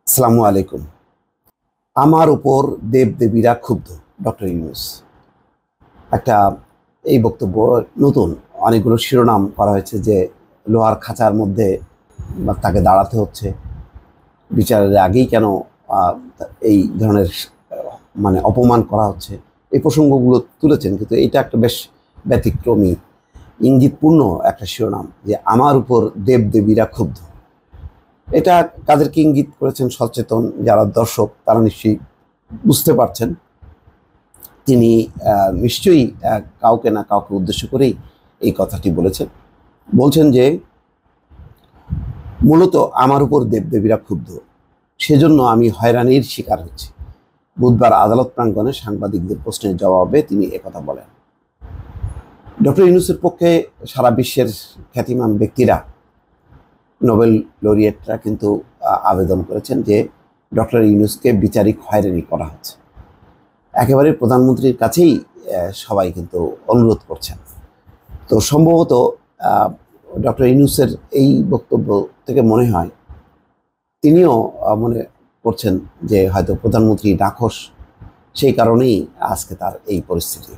আসসালামু আলাইকুম। আমার উপর দেবদেবীরা ক্ষুব্ধ, ডক্টর ইউনূস। একটা এই বক্তব্য নতুন, অনেকগুলো শিরোনাম করা হয়েছে যে লোহার খাঁচার মধ্যে তাকে দাঁড়াতে হচ্ছে, বিচারের আগেই কেন এই ধরনের মানে অপমান করা হচ্ছে, এই প্রসঙ্গগুলো তুলেছেন। কিন্তু এটা একটা বেশ ব্যতিক্রমী, ইঙ্গিতপূর্ণ একটা শিরোনাম যে আমার উপর দেবদেবীরা ক্ষুব্ধ। এটা কাদেরকে ইঙ্গিত করেছেন? সচেতন যারা দর্শক তারা নিশ্চয়ই বুঝতে পারছেন তিনি নিশ্চয়ই কাউকে না কাউকে উদ্দেশ্য করেই এই কথাটি বলছেন যে মূলত আমার উপর দেবদেবীরা ক্ষুব্ধ, সেজন্য আমি হয়রানির শিকার হচ্ছি। বুধবার আদালত প্রাঙ্গণে সাংবাদিকদের প্রশ্নের জবাবে তিনি একথা বলেন। ডক্টর ইউনূসের পক্ষে সারা বিশ্বের খ্যাতিমান ব্যক্তিরা, নোবেল লরিয়েটরা কিন্তু আবেদন করেছেন যে ডক্টর ইউনূসকে বিচারিক হয়রানি করা হচ্ছে। একেবারে প্রধানমন্ত্রীর কাছেই সবাই কিন্তু অনুরোধ করছেন। তো সম্ভবত ডক্টর ইউনূসের এই বক্তব্য থেকে মনে হয় তিনিও মনে করছেন যে হয়তো প্রধানমন্ত্রী নাখোশ, সেই কারণেই আজকে তার এই পরিস্থিতি।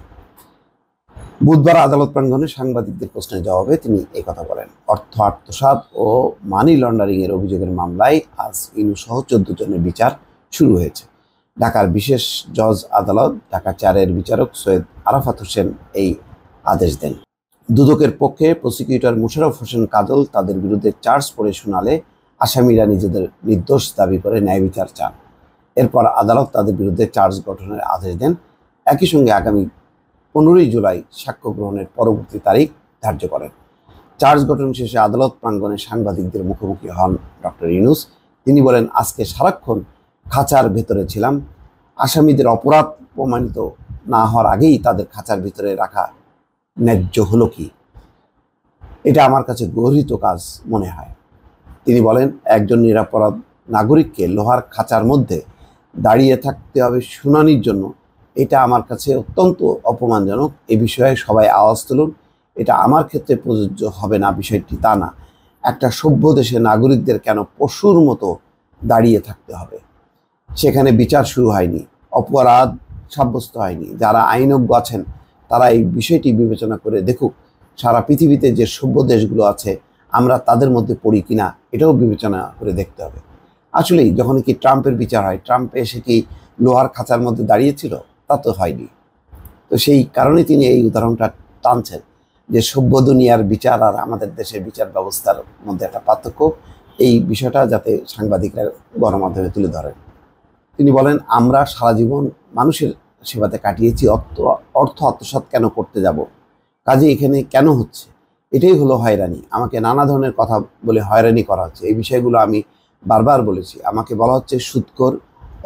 বুধবার আদালত প্রাঙ্গণে সাংবাদিকদের প্রশ্নের জবাবে তিনি একথা বলেন। অর্থ আত্মসাৎ ও মানি লন্ডারিংয়ের অভিযোগের মামলায় আজ ইউনূস সহ 14 জনের বিচার শুরু হয়েছে। ঢাকার বিশেষ জজ আদালত ঢাকা 4-এর বিচারক সৈয়দ আরাফাত হোসেন এই আদেশ দেন। দুদকের পক্ষে প্রসিকিউটর মোশাররফ হোসেন কাজল তাদের বিরুদ্ধে চার্জ পড়ে শোনালে আসামিরা নিজেদের নির্দোষ দাবি করে ন্যায় বিচার চান। এরপর আদালত তাদের বিরুদ্ধে চার্জ গঠনের আদেশ দেন। একই সঙ্গে আগামী 15 জুলাই সাক্ষ্য গ্রহণের পরবর্তী তারিখ ধার্য করেন। চার্জ গঠন শেষে আদালত প্রাঙ্গণে সাংবাদিকদের মুখোমুখি হন ডক্টর ইউনূস। তিনি বলেন, আজকে সারাক্ষণ খাঁচার ভেতরে ছিলাম। আসামিদের অপরাধ প্রমাণিত না হওয়ার আগেই তাদের খাঁচার ভিতরে রাখা ন্যায্য হলো কি? এটা আমার কাছে গর্হিত কাজ মনে হয়। তিনি বলেন, একজন নিরপরাধ নাগরিককে লোহার খাঁচার মধ্যে দাঁড়িয়ে থাকতে হবে শুনানির জন্য, এটা আমার কাছে অত্যন্ত অপমানজনক। এ বিষয়ে সবাই আওয়াজ তুলুন। এটা আমার ক্ষেত্রে প্রযোজ্য হবে না বিষয়টি তা না। একটা সভ্য দেশে নাগরিকদের কেন পশুর মতো দাঁড়িয়ে থাকতে হবে? সেখানে বিচার শুরু হয়নি, অপরাধ সাব্যস্ত হয়নি। যারা আইনজ্ঞ আছেন তারা এই বিষয়টি বিবেচনা করে দেখুক, সারা পৃথিবীতে যে সভ্য দেশগুলো আছে আমরা তাদের মধ্যে পড়ি কিনা এটাও বিবেচনা করে দেখতে হবে। আসলেই যখন কি ট্রাম্পের বিচার হয়, ট্রাম্প এসে কি লোহার খাঁচার মধ্যে দাঁড়িয়েছিল? তা তো হয়নি। তো সেই কারণে তিনি এই উদাহরণটা টানছেন যে সভ্য দুনিয়ার বিচার আর আমাদের দেশের বিচার ব্যবস্থার মধ্যে একটা পার্থক্য, এই বিষয়টা যাতে সাংবাদিকরা গণমাধ্যমে তুলে ধরেন। তিনি বলেন, আমরা সারা জীবন মানুষের সেবাতে কাটিয়েছি, অর্থ আত্মসাৎ কেন করতে যাব? কাজে এখানে কেন হচ্ছে? এটাই হলো হয়রানি। আমাকে নানা ধরনের কথা বলে হয়রানি করা হচ্ছে। এই বিষয়গুলো আমি বারবার বলেছি। আমাকে বলা হচ্ছে সুদখোর,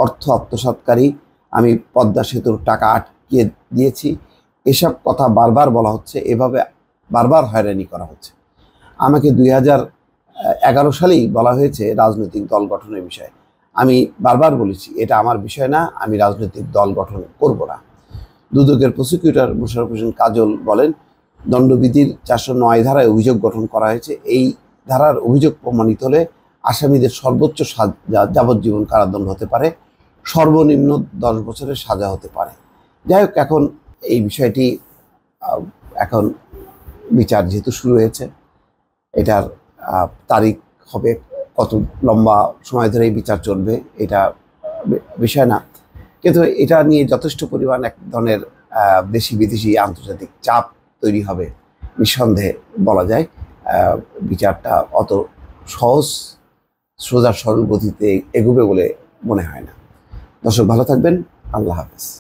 অর্থ আত্মসাৎকারী, আমি পদ্মা সেতুর টাকা আটকিয়ে দিয়েছি, এসব কথা বারবার বলা হচ্ছে। এভাবে বারবার হয়রানি করা হচ্ছে। আমাকে 2011 সালেই বলা হয়েছে রাজনৈতিক দল গঠনের বিষয়ে। আমি বারবার বলেছি এটা আমার বিষয় না, আমি রাজনৈতিক দল গঠন করব না। দুদকের প্রসিকিউটর মোশাররফ হোসেন কাজল বলেন, দণ্ডবিধির 409 ধারায় অভিযোগ গঠন করা হয়েছে। এই ধারার অভিযোগ প্রমাণিত হলে আসামিদের সর্বোচ্চ যাবজ্জীবন কারাদণ্ড হতে পারে, সর্বনিম্ন 10 বছরের সাজা হতে পারে। যাই হোক, এখন এই বিষয়টি এখন বিচার যেহেতু শুরু হয়েছে, এটার তারিখ হবে, কত লম্বা সময় ধরে এই বিচার চলবে এটা বিষয় না। কিন্তু এটা নিয়ে যথেষ্ট পরিমাণ এক ধরনের দেশি বিদেশি আন্তর্জাতিক চাপ তৈরি হবে নিঃসন্দেহে বলা যায়। বিচারটা অত সহজ সোজা সরল গতিতে এগোবে বলে মনে হয় না। দর্শক ভালো থাকবেন। আল্লাহ হাফেজ।